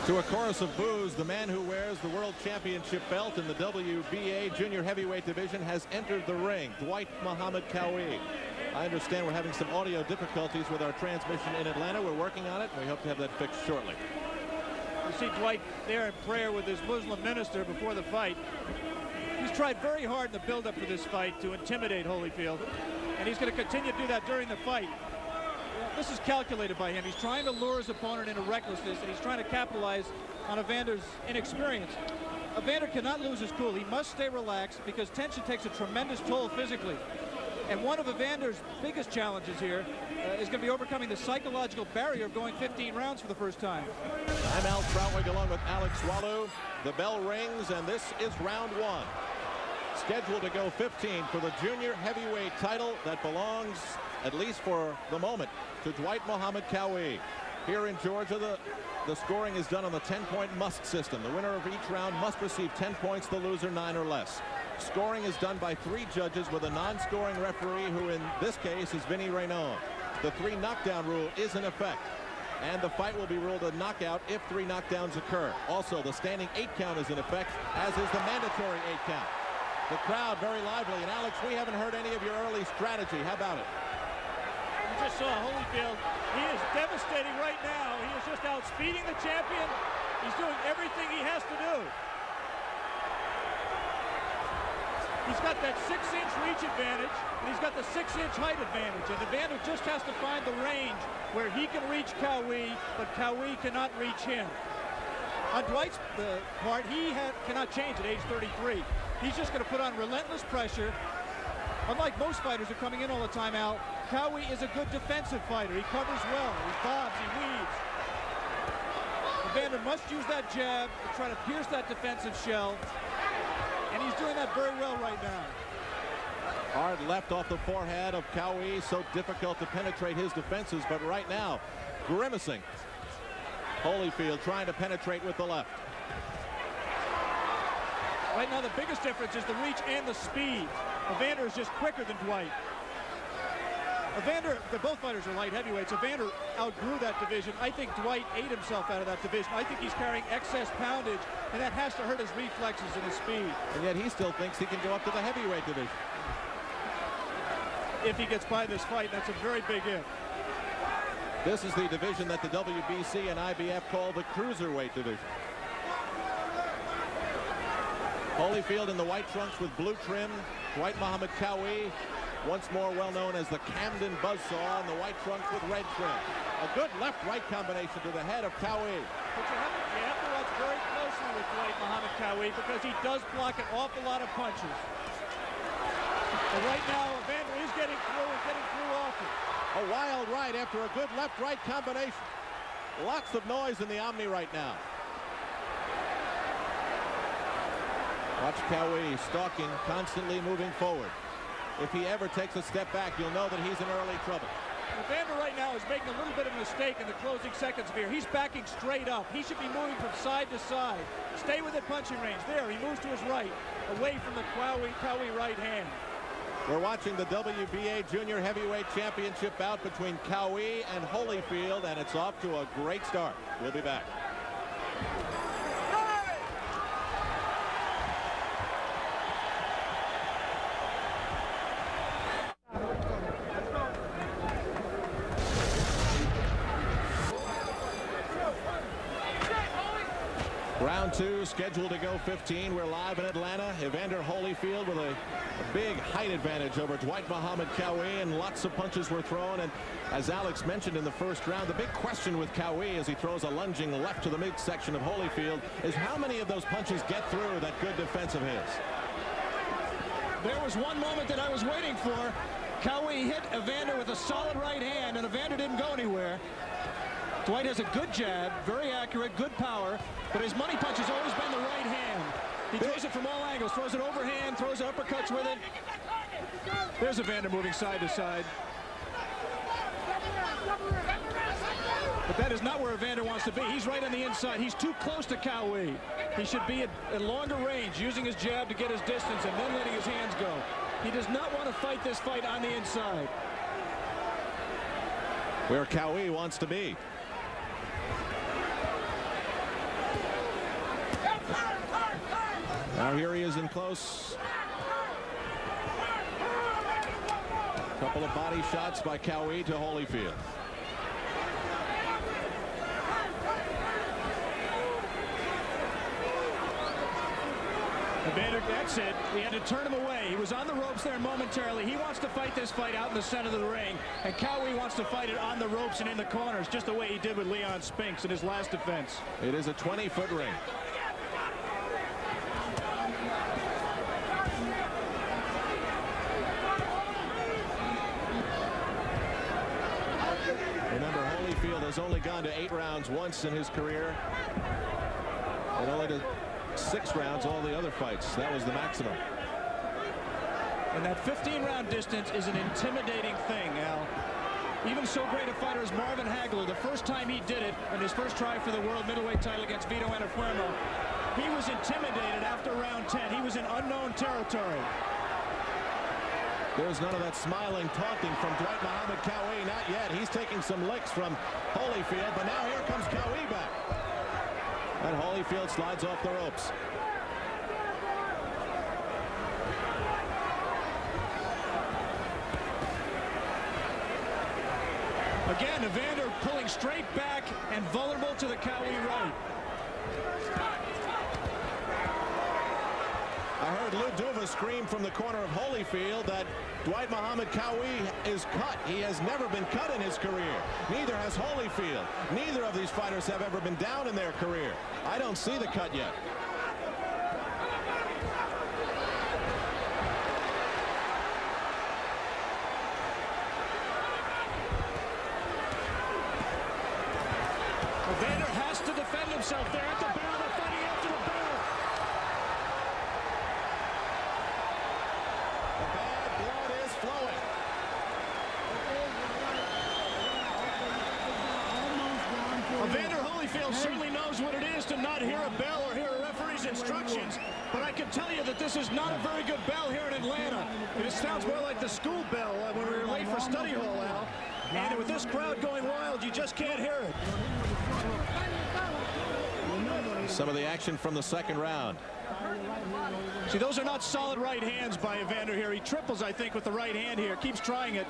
To a chorus of boos, the man who wears the World Championship belt in the WBA Junior Heavyweight Division has entered the ring, Dwight Muhammad Qawi. I understand we're having some audio difficulties with our transmission in Atlanta. We're working on it, and we hope to have that fixed shortly. You see Dwight there in prayer with his Muslim minister before the fight. He's tried very hard in the build-up for this fight to intimidate Holyfield, and he's going to continue to do that during the fight. This is calculated by him. He's trying to lure his opponent into recklessness, and he's trying to capitalize on Evander's inexperience. Evander cannot lose his cool. He must stay relaxed because tension takes a tremendous toll physically. And one of Evander's biggest challenges here is going to be overcoming the psychological barrier of going 15 rounds for the first time. I'm Al Troutwig along with Alex Walu. The bell rings, and this is round one. Scheduled to go 15 for the junior heavyweight title that belongs, at least for the moment, to Dwight Muhammad Qawi. Here in Georgia, the scoring is done on the 10-point must system. The winner of each round must receive 10 points, the loser 9 or less. Scoring is done by 3 judges with a non-scoring referee, who in this case is Vinny Raynon. The 3 knockdown rule is in effect, and the fight will be ruled a knockout if 3 knockdowns occur. Also, the standing 8 count is in effect, as is the mandatory 8 count. The crowd very lively, and Alex, we haven't heard any of your early strategy. How about it? You just saw Holyfield. He is devastating right now. He is just outspeeding the champion. He's doing everything he has to do. He's got that 6-inch reach advantage, and he's got the 6-inch height advantage. And Evander just has to find the range where he can reach Qawi, but Qawi cannot reach him. On Dwight's part, he cannot change at age 33. He's just going to put on relentless pressure. Unlike most fighters who are coming in all the time, Al, Qawi is a good defensive fighter. He covers well, he bobs, he weaves. Evander must use that jab to try to pierce that defensive shell, and he's doing that very well right now. Hard left off the forehead of Qawi, so difficult to penetrate his defenses, but right now, grimacing. Holyfield trying to penetrate with the left. Right now, the biggest difference is the reach and the speed. Evander is just quicker than Dwight. Evander, both fighters are light heavyweights. Evander outgrew that division. I think Dwight ate himself out of that division. I think he's carrying excess poundage, and that has to hurt his reflexes and his speed. And yet he still thinks he can go up to the heavyweight division. If he gets by this fight, that's a very big if. This is the division that the WBC and IBF call the cruiserweight division. Holyfield in the white trunks with blue trim. Dwight Muhammad Qawi, once more well known as the Camden Buzzsaw, in the white trunks with red trim. A good left-right combination to the head of Qawi. But you have to watch very closely with Dwight Muhammad Qawi because he does block an awful lot of punches. But right now, Evander is getting through and getting through often. A wild right after a good left-right combination. Lots of noise in the Omni right now. Watch Qawi stalking, constantly moving forward. If he ever takes a step back, you'll know that he's in early trouble. Evander right now is making a little bit of a mistake in the closing seconds of here. He's backing straight up. He should be moving from side to side. Stay within punching range. There, he moves to his right, away from the Qawi right hand. We're watching the WBA Junior Heavyweight Championship bout between Qawi and Holyfield, and it's off to a great start. We'll be back. Round 2 scheduled to go 15. We're live in Atlanta. Evander Holyfield with a big height advantage over Dwight Muhammad Qawi, and lots of punches were thrown. And as Alex mentioned in the first round, the big question with Qawi as he throws a lunging left to the midsection of Holyfield is how many of those punches get through that good defense of his. There was one moment that I was waiting for. Qawi hit Evander with a solid right hand, and Evander didn't go anywhere. Dwight has a good jab, very accurate, good power, but his money punch has always been the right hand. He throws it from all angles, throws it overhand, throws uppercuts with it. There's Evander moving side to side. But that is not where Evander wants to be. He's right on the inside. He's too close to Qawi. He should be at longer range, using his jab to get his distance and then letting his hands go. He does not want to fight this fight on the inside. Where Qawi wants to be. Now here he is in close. Couple of body shots by Qawi to Holyfield. Evander, that's it. He had to turn him away. He was on the ropes there momentarily. He wants to fight this fight out in the center of the ring, and Qawi wants to fight it on the ropes and in the corners, just the way he did with Leon Spinks in his last defense. It is a 20-foot ring. Remember, Holyfield has only gone to 8 rounds once in his career, and only to 6 rounds all the other fights. That was the maximum. And that 15-round distance is an intimidating thing, Al. Even so great a fighter as Marvin Hagler, the first time he did it in his first try for the world middleweight title against Vito Antuofermo, he was intimidated after round 10. He was in unknown territory. There's none of that smiling taunting from Dwight Muhammad Qawi. Not yet. He's taking some licks from Holyfield, but now here comes Qawi back. And Holyfield slides off the ropes. Again, Evander pulling straight back and vulnerable to the Qawi right. I heard Lou Duva scream from the corner of Holyfield that Dwight Muhammad Qawi is cut. He has never been cut in his career. Neither has Holyfield. Neither of these fighters have ever been down in their career. I don't see the cut yet. Evander has to defend himself there at the barrel. They're fighting after the barrel. The bad blood is flowing. Evander Holyfield certainly knows what it is to not hear a bell or hear a referee's instructions, but I can tell you that this is not a very good bell here in Atlanta. It sounds more like the school bell when we were late for study hall, Al. And with this crowd going wild, you just can't hear it. Some of the action from the second round. See, those are not solid right hands by Evander here. He triples, I think, with the right hand here. Keeps trying it.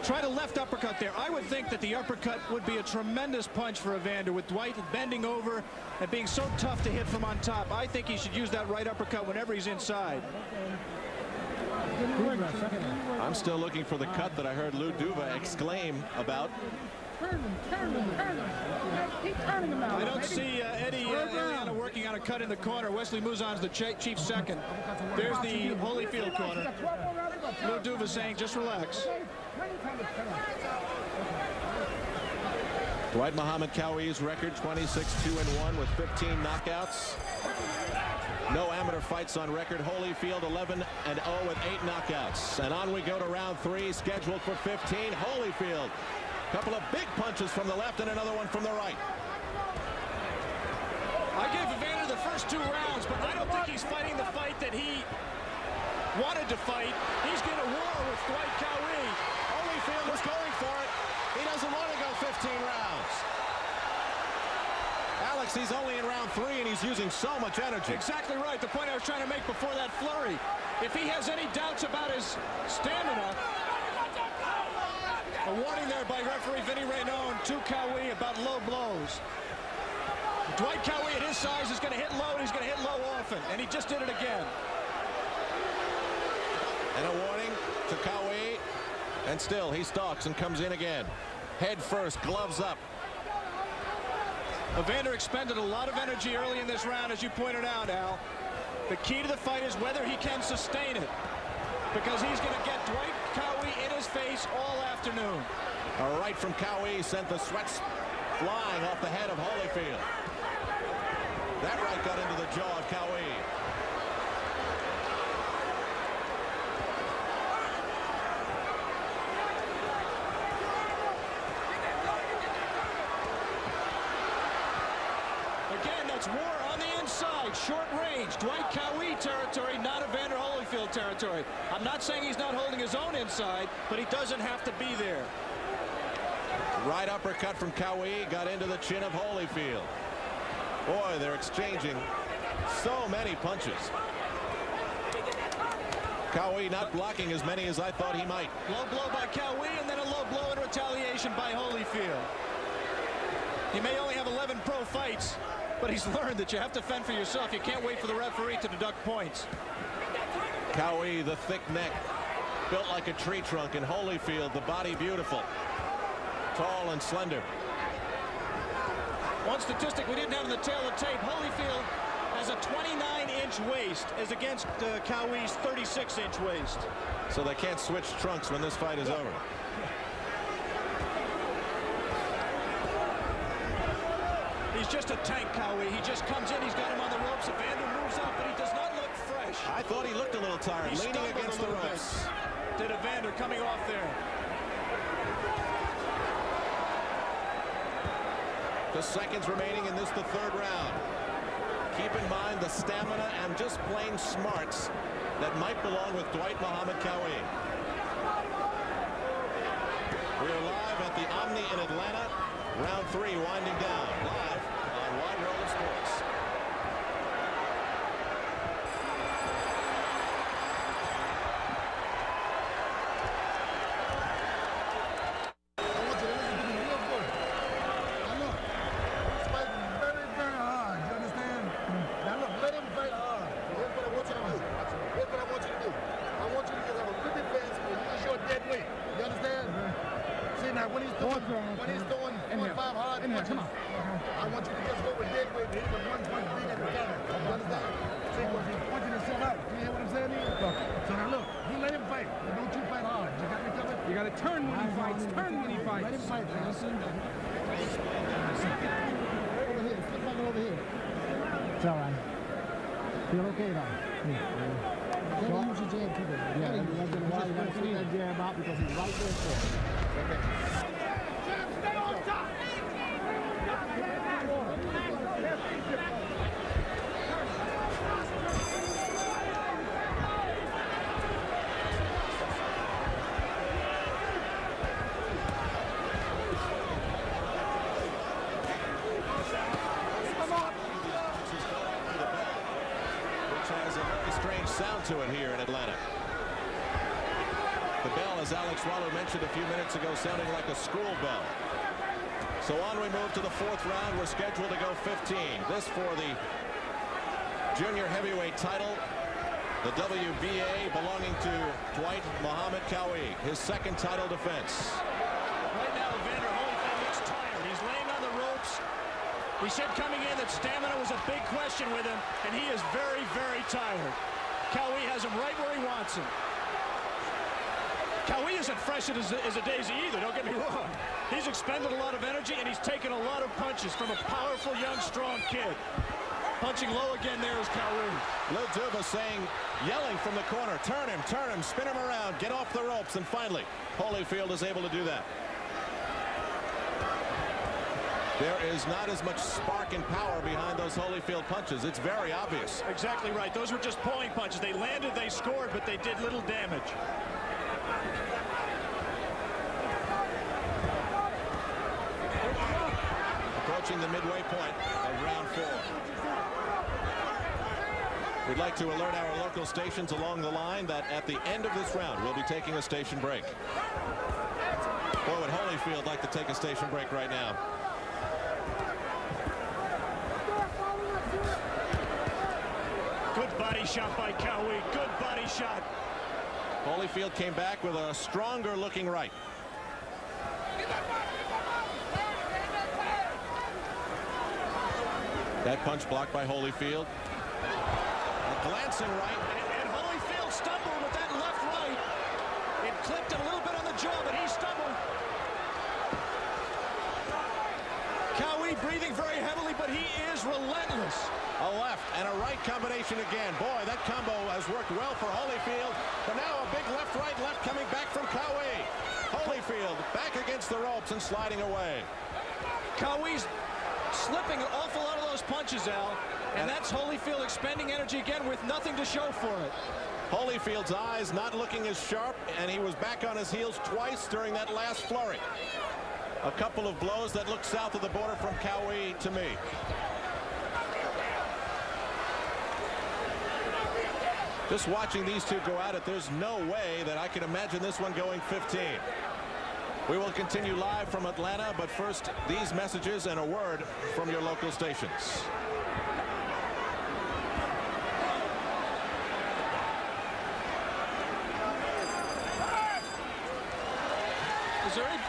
Tried a left uppercut there. I would think that the uppercut would be a tremendous punch for Evander, with Dwight bending over and being so tough to hit from on top. I think he should use that right uppercut whenever he's inside. I'm still looking for the cut that I heard Lou Duva exclaim about. I don't see Eddie Ariana working on a cut in the corner. Wesley Mouzon's the chief second. There's the Holyfield corner. Lou Duva saying, just relax. Dwight Muhammad Qawi's record 26-2-1 with 15 knockouts. No amateur fights on record. Holyfield 11-0 with 8 knockouts. And on we go to round 3, scheduled for 15. Holyfield. Couple of big punches from the left and another one from the right. I gave Evander the first 2 rounds, but I don't think he's fighting the fight that he wanted to fight. He's going to war with Dwight Qawi. Holyfield is going for it. He doesn't want to go 15 rounds. Alex, he's only in round 3 and he's using so much energy. Exactly right. The point I was trying to make before that flurry. If he has any doubts about his stamina, a warning there by referee Vinny Raynon to Qawi about low blows. Dwight Qawi at his size is going to hit low, and he's going to hit low often, and he just did it again. And a warning to Qawi, and still he stalks and comes in again. Head first, gloves up. Evander expended a lot of energy early in this round, as you pointed out, Al. The key to the fight is whether he can sustain it, because he's going to get Dwight Qawi in his face all afternoon. A right from Qawi sent the sweats flying off the head of Holyfield. That right got into the jaw of Qawi. Again, that's war on the inside, short range, Dwight Qawi territory, not Evander Holyfield territory. I'm not saying he's not holding his own inside, but he doesn't have to be there. Right uppercut from Qawi got into the chin of Holyfield. Boy, they're exchanging so many punches. Qawi not blocking as many as I thought he might. Low blow by Qawi, and then a low blow in retaliation by Holyfield. He may only have 11 pro fights, but he's learned that you have to fend for yourself. You can't wait for the referee to deduct points. Qawi, the thick neck, built like a tree trunk, and Holyfield, the body beautiful, tall and slender. One statistic we didn't have in the tail of tape: Holyfield has a 29-inch waist as against Qawi's 36-inch waist. So they can't switch trunks when this fight is over. He's just a tank, Qawi. He just comes in, he's got him on the ropes. Evander moves up, but he does not look fresh. I thought he looked a little tired, leaning against the ropes. Did Evander coming off there. Just seconds remaining in this, the third round. Keep in mind the stamina and just plain smarts that might belong with Dwight Muhammad Qawi. We are live at the Omni in Atlanta. Round 3 winding down live on Wide World of Sports. You got to turn when he fights. Turn when he fights. Let him fight, Johnson. Over here. Slip back over here. It's all right. Feel okay now? Yeah. Let him use your jab too. Yeah. You got to take that jab out because he's right there for it. Okay. Stay on top. Sound to it here in Atlanta. The bell, as Alex Wallo mentioned a few minutes ago, sounding like a school bell. So on we move to the fourth round. We're scheduled to go 15. This for the junior heavyweight title, the WBA, belonging to Dwight Muhammad Qawi, his second title defense. Right now, Evander Holyfield looks tired. He's laying on the ropes. He said coming in that stamina was a big question with him, and he is very, very tired. Qawi has him right where he wants him. Qawi isn't fresh as a daisy either, don't get me wrong. He's expended a lot of energy, and he's taken a lot of punches from a powerful, young, strong kid. Punching low again there is Qawi. Lou Duva saying, yelling from the corner, turn him, spin him around, get off the ropes, and finally, Holyfield is able to do that. There is not as much spark and power behind those Holyfield punches. It's very obvious. Exactly right. Those were just pulling punches. They landed, they scored, but they did little damage. Approaching the midway point of round 4. We'd like to alert our local stations along the line that at the end of this round, we'll be taking a station break. Boy, would Holyfield like to take a station break right now. Good body shot by Qawi. Good body shot. Holyfield came back with a stronger looking right. That punch blocked by Holyfield. A glancing right. And Holyfield stumbled with that left right. It clipped him a little bit on the jaw, but he stumbled. Qawi breathing very heavily, but he is relentless. A left and a right combination again. Boy, that combo has worked well for Holyfield. But now a big left-right left coming back from Qawi. Holyfield back against the ropes and sliding away. Qawi's slipping an awful lot of those punches, Al. And that's Holyfield expending energy again with nothing to show for it. Holyfield's eyes not looking as sharp, and he was back on his heels twice during that last flurry. A couple of blows that look south of the border from Qawi to me. Just watching these two go at it, there's no way that I can imagine this one going 15. We will continue live from Atlanta, but first, these messages and a word from your local stations. Missouri.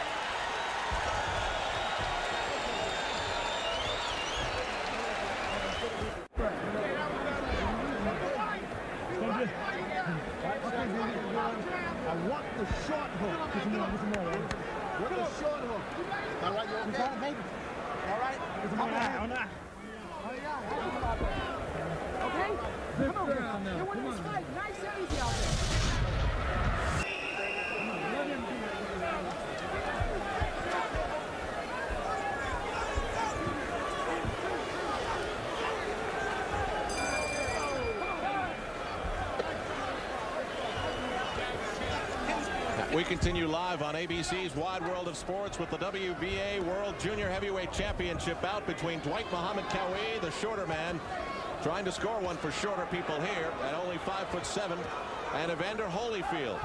I want the short hook. What the short hook? All right, you okay, baby? All right. Okay? Come on, you win this fight. Nice and easy out there. We continue live on ABC's Wide World of Sports with the WBA World Junior Heavyweight Championship bout between Dwight Qawi, the shorter man, trying to score one for shorter people here at only 5'7", and Evander Holyfield.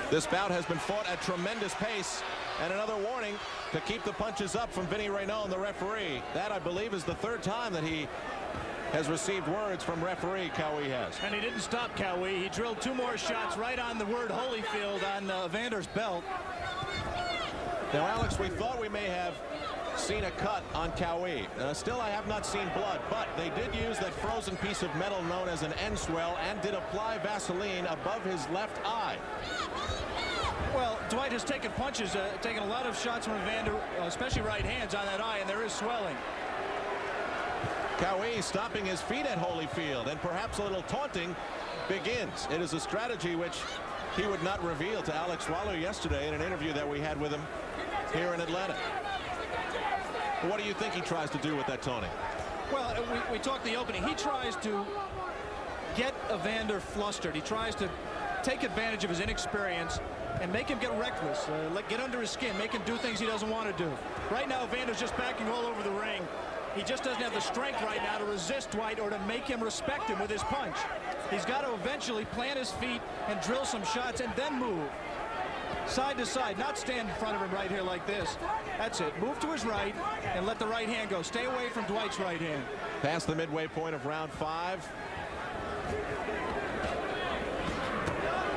This bout has been fought at tremendous pace, and another warning to keep the punches up from Vinny Raynon, the referee. That, I believe, is the third time that he has received words from referee. Qawi has. And he didn't stop Qawi. He drilled 2 more shots right on the word Holyfield on Evander's belt. Now, Alex, we thought we may have seen a cut on Qawi. Still, I have not seen blood, but they did use that frozen piece of metal known as an end swell and did apply Vaseline above his left eye. Well, Dwight has taken punches, taken a lot of shots from Evander, especially right hands on that eye, and there is swelling. Qawi stopping his feet at Holyfield, and perhaps a little taunting begins. It is a strategy which he would not reveal to Alex Waller yesterday in an interview that we had with him here in Atlanta. What do you think he tries to do with that taunting? Well, we talked the opening. He tries to get Evander flustered. He tries to take advantage of his inexperience and make him get reckless, get under his skin, make him do things he doesn't want to do. Right now, Evander's just backing all over the ring. He just doesn't have the strength right now to resist Dwight or to make him respect him with his punch. He's got to eventually plant his feet and drill some shots and then move side to side, not stand in front of him right here like this. That's it. Move to his right and let the right hand go. Stay away from Dwight's right hand. Past the midway point of round 5.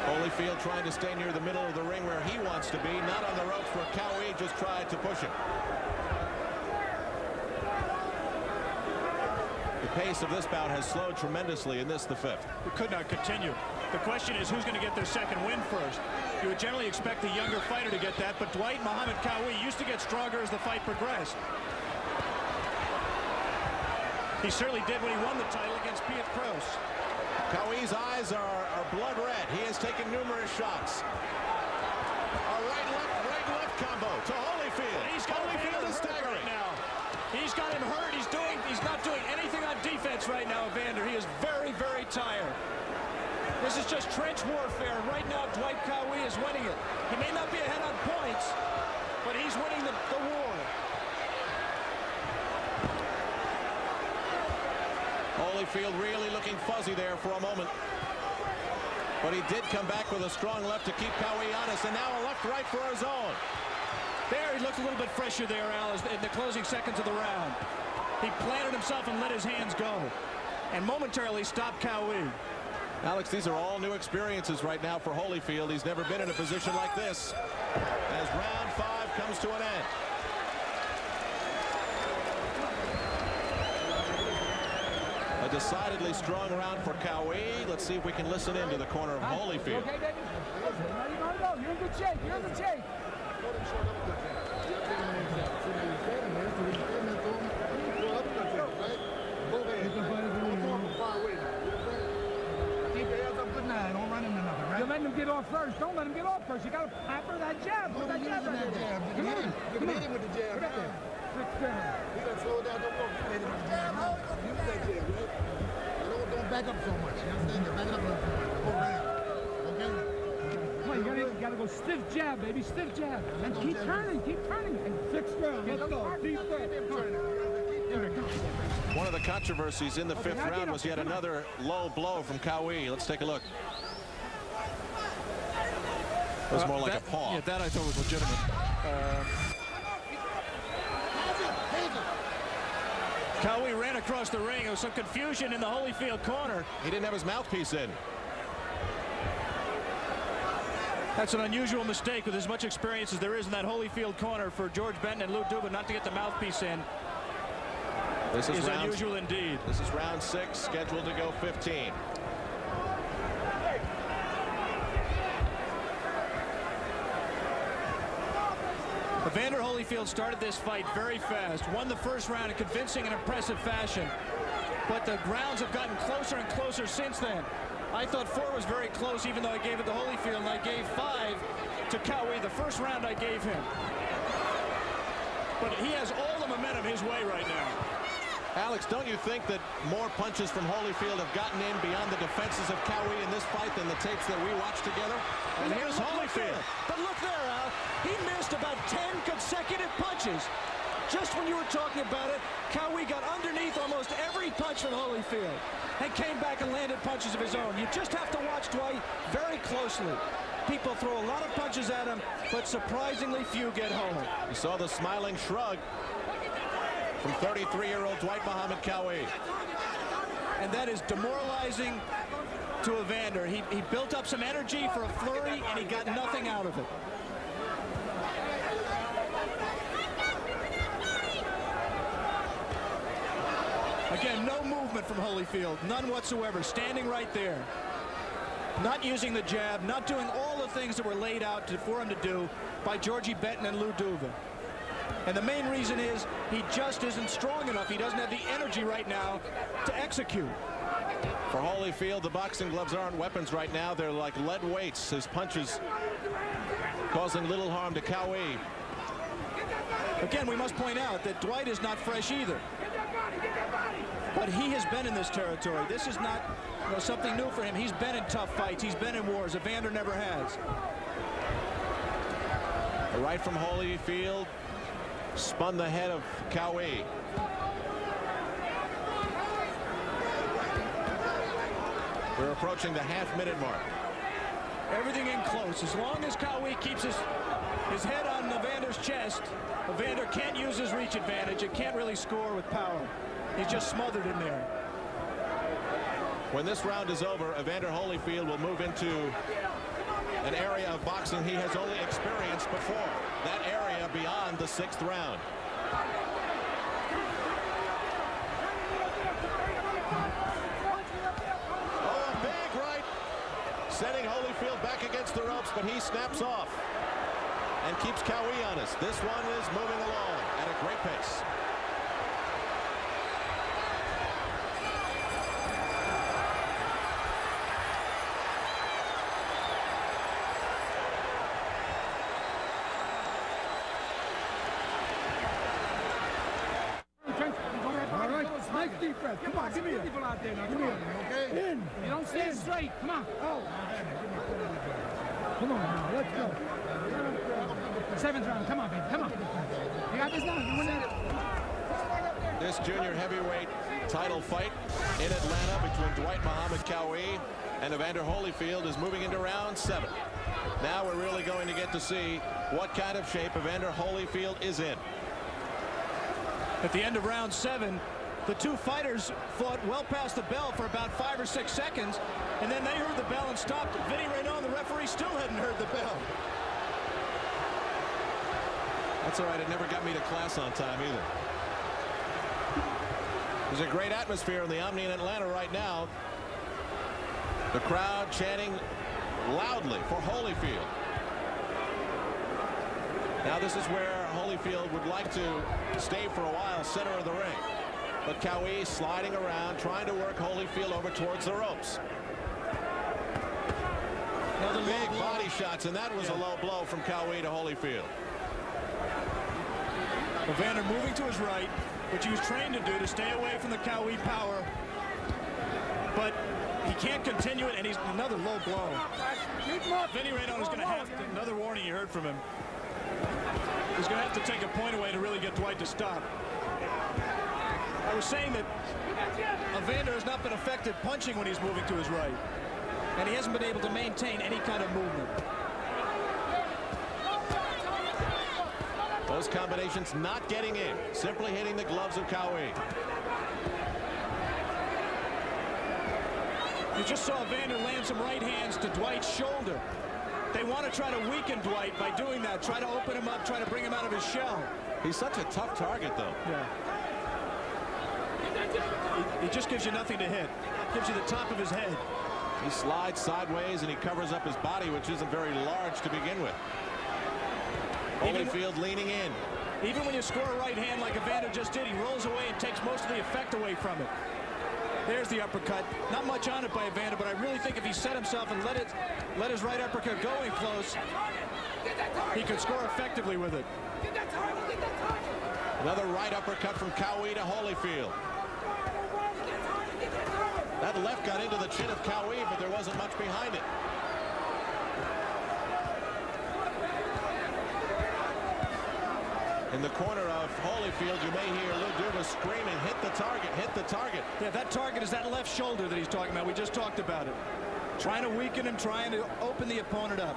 Holyfield trying to stay near the middle of the ring where he wants to be. Not on the ropes where Qawi just tried to push him. The pace of this bout has slowed tremendously in this, the 5th. It could not continue. The question is who's going to get their second win first. You would generally expect the younger fighter to get that, but Dwight Qawi used to get stronger as the fight progressed. He certainly did when he won the title against Piet Kroos. Qawi's eyes are blood red. He has taken numerous shots. A right-left combo to Holyfield. He's got Holyfield is staggering now. He's got him hurt. He's not doing anything on defense right now, Evander. He is very, very tired. This is just trench warfare. Right now, Dwight Qawi is winning it. He may not be ahead on points, but he's winning the war. Holyfield really looking fuzzy there for a moment. But he did come back with a strong left to keep Qawi honest, and now a left-right for his own. There, he looked a little bit fresher there, Al, in the closing seconds of the round. He planted himself and let his hands go, and momentarily stopped Qawi. Alex, these are all new experiences right now for Holyfield. He's never been in a position like this as round 5 comes to an end. A decidedly strong round for Qawi. Let's see if we can listen in to the corner of Holyfield. Okay, baby? Where you gonna go? You're in good shape. You're in good shape. Don't run into nothing, right? You let him get off first. Don't let him get off first. You got to pepper that jab. Put that jab right there. You can hit him with the jab. Right there. You got to slow down. Don't walk. You can hit him with the jab. Use that jab, right? Don't back up so much. You understand? Back it up a little bit. Go around. Okay? Come on, you got to go stiff jab, baby. Stiff jab. And keep turning. Keep turning. And 6 rounds. Let's go. Deep breath. One of the controversies in the 5th round was yet another low blow from Qawi. Let's take a look. It was more like a paw. Yeah, that I thought was legitimate. Qawi ran across the ring. There was some confusion in the Holyfield corner. He didn't have his mouthpiece in. That's an unusual mistake with as much experience as there is in that Holyfield corner for George Benton and Lou Dubin not to get the mouthpiece in. This is unusual indeed. This is round 6, scheduled to go 15. Evander Holyfield started this fight very fast, won the first round in convincing and impressive fashion, but the rounds have gotten closer and closer since then. I thought 4 was very close, even though I gave it to Holyfield, and I gave 5 to Qawi. The first round I gave him. But he has all the momentum his way right now. Alex, don't you think that more punches from Holyfield have gotten in beyond the defenses of Qawi in this fight than the tapes that we watched together? And here's Holyfield. But look there, Al. He missed about 10 consecutive punches. Just when you were talking about it, Qawi got underneath almost every punch from Holyfield and came back and landed punches of his own. You just have to watch Dwight very closely. People throw a lot of punches at him, but surprisingly few get home. You saw the smiling shrug from 33-year-old Dwight Muhammad Qawi. And that is demoralizing to Evander. He built up some energy for a flurry, and he got nothing out of it. Again, no movement from Holyfield, none whatsoever, standing right there. Not using the jab, not doing all the things that were laid out for him to do by Georgie Benton and Lou Dubin. And the main reason is he just isn't strong enough. He doesn't have the energy right now to execute. For Holyfield, the boxing gloves aren't weapons right now. They're like lead weights. His punches causing little harm to Qawi. Again, we must point out that Dwight is not fresh either. But he has been in this territory. This is not something new for him. He's been in tough fights. He's been in wars. Evander never has. A right from Holyfield spun the head of Qawi. We're approaching the half-minute mark. Everything in close. As long as Qawi keeps his head on Evander's chest, Evander can't use his reach advantage and can't really score with power. He's just smothered in there. When this round is over, Evander Holyfield will move into an area of boxing he has only experienced before. That area beyond the 6th round. Oh, a big right. Sending Holyfield back against the ropes, but he snaps off and keeps Qawi honest. This one is moving along at a great pace. Defense. Come on, give me people out there now. Come on, okay? In. You don't stand straight. Come on. Oh. Come on now. Let's go. 7th round. Come on, baby. Come on. You got this now. You win it. This junior heavyweight title fight in Atlanta between Dwight Muhammad Qawi and Evander Holyfield is moving into round 7. Now we're really going to get to see what kind of shape Evander Holyfield is in. At the end of round 7, the two fighters fought well past the bell for about 5 or 6 seconds, and then they heard the bell and stopped. Vinny Raynon, the referee, still hadn't heard the bell. That's all right. It never got me to class on time either. There's a great atmosphere in the Omni in Atlanta right now. The crowd chanting loudly for Holyfield. Now this is where Holyfield would like to stay for a while, center of the ring. But Qawi sliding around, trying to work Holyfield over towards the ropes. Another big body shots, and that was a low blow from Qawi to Holyfield. Evander moving to his right, which he was trained to do to stay away from the Qawi power. But he can't continue it, and he's another low blow. Vinny Raynon is going to have to, another warning you heard from him. He's going to have to take a point away to really get Dwight to stop. was saying that Evander has not been effective punching when he's moving to his right. And he hasn't been able to maintain any kind of movement. Those combinations not getting in, simply hitting the gloves of Qawi. You just saw Evander land some right hands to Dwight's shoulder. They want to try to weaken Dwight by doing that, try to open him up, try to bring him out of his shell. He's such a tough target, though. Yeah. He just gives you nothing to hit. Gives you the top of his head. He slides sideways and he covers up his body, which isn't very large to begin with. Holyfield leaning in. Even when you score a right hand like Evander just did, he rolls away and takes most of the effect away from it. There's the uppercut. Not much on it by Evander, but I really think if he set himself and let his right uppercut go in close, he could score effectively with it. Another right uppercut from Qawi to Holyfield. That left got into the chin of Qawi, but there wasn't much behind it. In the corner of Holyfield, you may hear Lou Duva screaming, hit the target, hit the target. Yeah, that target is that left shoulder that he's talking about. We just talked about it. Trying to weaken him, trying to open the opponent up.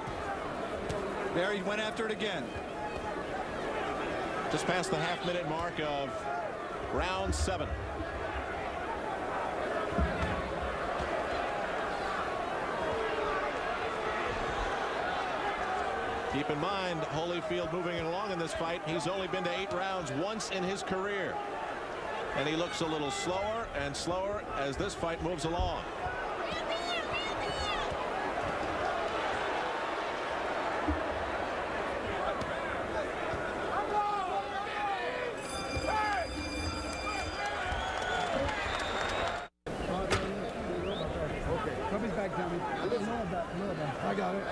There, he went after it again. Just past the half-minute mark of round 7. Keep in mind, Holyfield moving along in this fight. He's only been to 8 rounds once in his career. And he looks a little slower and slower as this fight moves along. I got it.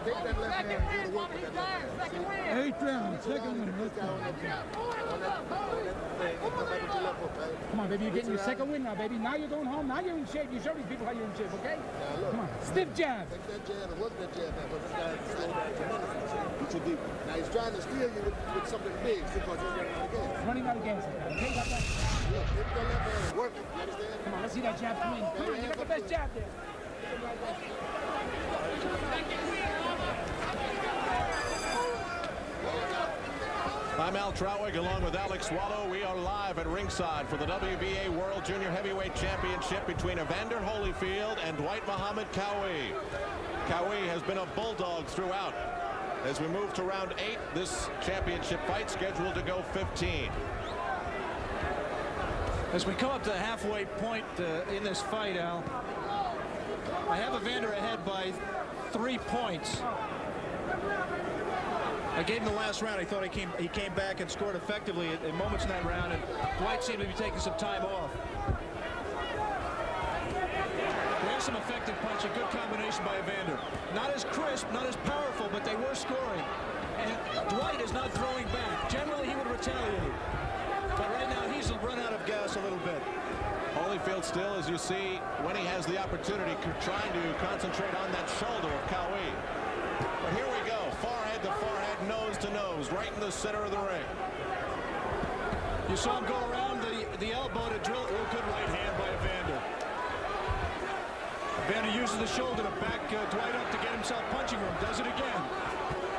Take that left hand and go to work with that left hand. 8th round, second win. Let's go. Come on, baby, you're getting your second win now, baby. Now you're going home. Now you're in shape. You show these people how you're in shape, okay? Come on, stiff jab. Take that jab and work that jab back, because this guy is slow down tremendously. Too deep. Now he's trying to steal you with something big because he's running out of gas. Running out of gas. Okay, got that? Yeah, take that left hand and work it. You understand? Come on, let's see that jab come in. Come on, you got the best jab there. I'm Al Trautwig along with Alex Wallow. We are live at ringside for the WBA World Junior Heavyweight Championship between Evander Holyfield and Dwight Muhammad Qawi. Qawi has been a bulldog throughout. As we move to round 8, this championship fight scheduled to go 15. As we come up to the halfway point in this fight, Al, I have Evander ahead by 3 points. I gave him the last round. I thought he came back and scored effectively at moments in that round, and Dwight seemed to be taking some time off. There's some effective punching, good combination by Evander. Not as crisp, not as powerful, but they were scoring. And Dwight is not throwing back. Generally, he would retaliate. But right now, he's run out of gas a little bit. Holyfield still, as you see, when he has the opportunity, trying to concentrate on that shoulder of Qawi. But here we go, forehead to forehead, nose to nose, right in the center of the ring. You saw him go around the elbow to drill. Oh, good right hand by Evander. Evander uses the shoulder to back Dwight up to get himself punching room. Does it again.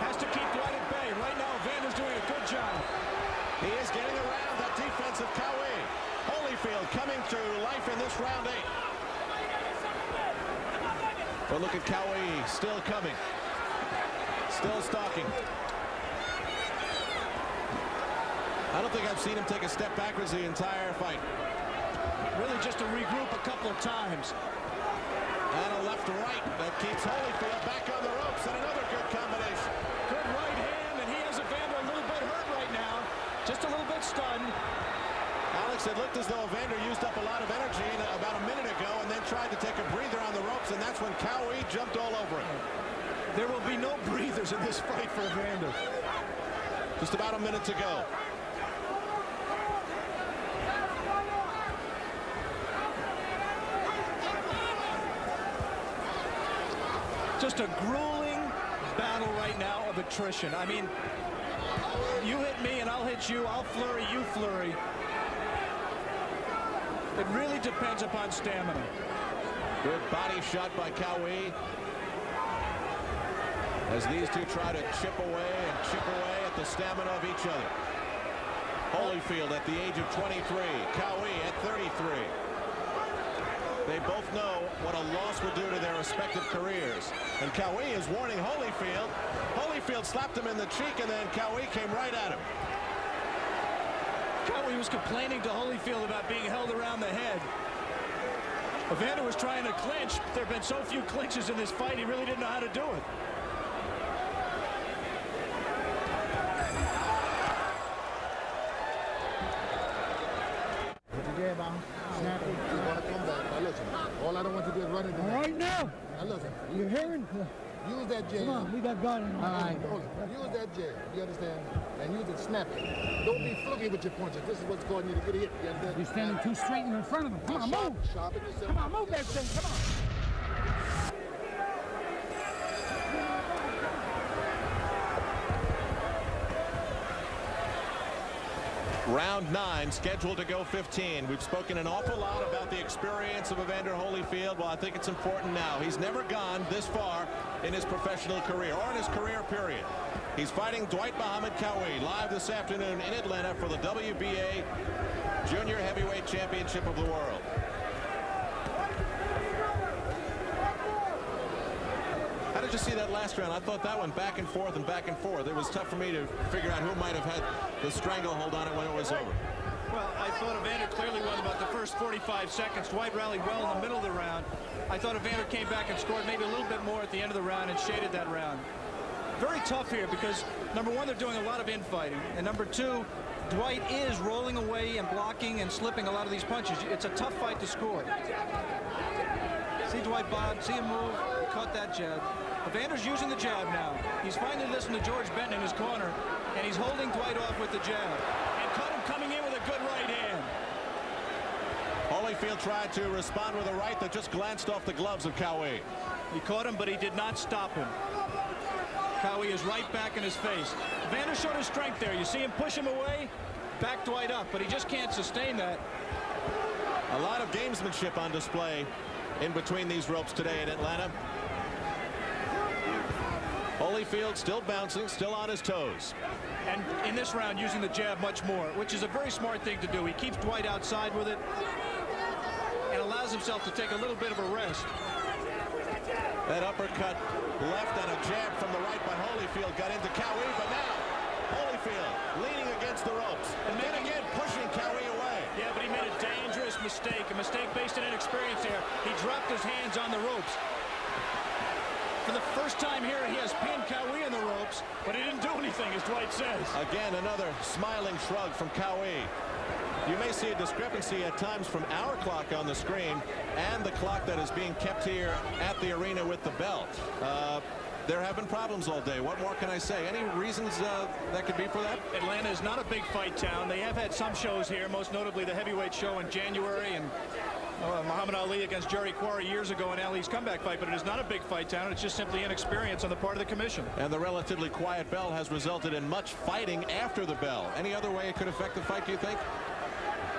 Has to keep Dwight at bay. Right now, Evander's doing a good job. He is getting around that defense of Qawi. Holyfield coming to life in this round 8. But look at Qawi still coming. Still stalking. I don't think I've seen him take a step backwards the entire fight. Really just to regroup a couple of times. And a left to right that keeps Holyfield back on the ropes, and another good combination. Good right hand, and he has Evander a little bit hurt right now. Just a little bit stunned. Alex, it looked as though Evander used up a lot of energy about a minute ago and then tried to take a breather on the ropes, and that's when Qawi jumped all over him. There will be no breathers in this fight for Evander. Just about a minute to go. Just a grueling battle right now of attrition. I mean, you hit me and I'll hit you. I'll flurry, you flurry. It really depends upon stamina. Good body shot by Qawi. As these two try to chip away at the stamina of each other. Holyfield at the age of 23. Qawi at 33. They both know what a loss will do to their respective careers. And Qawi is warning Holyfield. Holyfield slapped him in the cheek, and then Qawi came right at him. Qawi was complaining to Holyfield about being held around the head. Evander was trying to clinch. There have been so few clinches in this fight, he really didn't know how to do it. Snap it. He's going to come back. Now listen, all I don't want you to do is run into Right now. Now listen. You're hearing? Use that jab. Come on, we got God in All right. Use that jab. You understand? And use it, snap it. Don't be fluky with your punches. This is what's causing you to get hit. You understand? You're standing too straight in front of him. Come on, move. Sharpen yourself. Come on, move that thing. Come on. Round 9 scheduled to go 15. We've spoken an awful lot about the experience of Evander Holyfield. Well, I think it's important now. He's never gone this far in his professional career or in his career period. He's fighting Dwight Qawi live this afternoon in Atlanta for the WBA Junior Heavyweight Championship of the World. How did you see that last round? I thought that went back and forth and back and forth. It was tough for me to figure out who might have had the stranglehold on it when it was over. Well, I thought Evander clearly won about the first 45 seconds. Dwight rallied well in the middle of the round. I thought Evander came back and scored maybe a little bit more at the end of the round and shaded that round. Very tough here because, number one, they're doing a lot of infighting. And number two, Dwight is rolling away and blocking and slipping a lot of these punches. It's a tough fight to score. See Dwight bob, see him move, caught that jab. Evander's using the jab now. He's finally listened to George Benton in his corner, and he's holding Dwight off with the jab. And caught him coming in with a good right hand. Holyfield tried to respond with a right that just glanced off the gloves of Qawi. He caught him, but he did not stop him. Qawi is right back in his face. Evander showed his strength there. You see him push him away, back Dwight up, but he just can't sustain that. A lot of gamesmanship on display in between these ropes today in Atlanta. Holyfield still bouncing, still on his toes. And in this round, using the jab much more, which is a very smart thing to do. He keeps Dwight outside with it and allows himself to take a little bit of a rest. That uppercut left and a jab from the right by Holyfield got into Qawi, but now Holyfield leaning against the ropes and then again pushing Qawi away. Yeah, but he made a dangerous mistake, a mistake based on inexperience there. He dropped his hands on the ropes. For the first time here, he has pinned Qawi in the ropes, but he didn't do anything, as Dwight says. Again, another smiling shrug from Qawi. You may see a discrepancy at times from our clock on the screen and the clock that is being kept here at the arena with the belt. There have been problems all day. What more can I say? Any reasons that could be for that? Atlanta is not a big fight town. They have had some shows here, most notably the heavyweight show in January and Muhammad Ali against Jerry Quarry years ago in Ali's comeback fight, but it is not a big fight town. It's just simply inexperience on the part of the commission. And the relatively quiet bell has resulted in much fighting after the bell. Any other way it could affect the fight, do you think?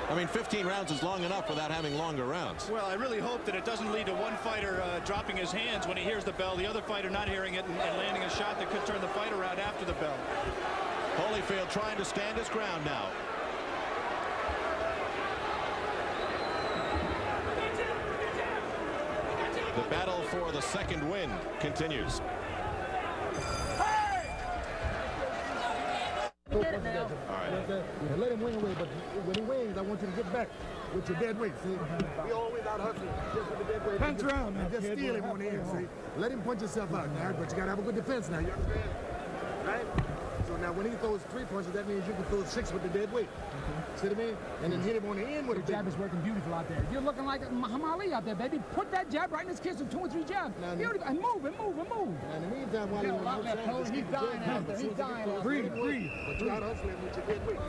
I mean, 15 rounds is long enough without having longer rounds. Well, I really hope that it doesn't lead to one fighter dropping his hands when he hears the bell, the other fighter not hearing it and landing a shot that could turn the fight around after the bell. Holyfield trying to stand his ground now. The battle for the second win continues. All right. Yeah, let him win away, but when he wins, I want you to get back with your dead weight. See, he always out hustling just with the dead weight. Punch around, man. Just steal him on the end. See, let him punch himself out, now, but you gotta have a good defense now. You understand? Right? So now when he throws 3 punches, that means you can throw 6 with the dead weight. See what I mean? And then hit him on the end with a jab is working beautiful out there. You're looking like Muhammad Ali out there, baby. Put that jab right in his kiss with 2 or 3 jabs. And move, and move, and move. Now in the meantime, while he's on the outside, he's dying out there. He's dying. Breathe, breathe. But you gotta hustle him with your dead weight.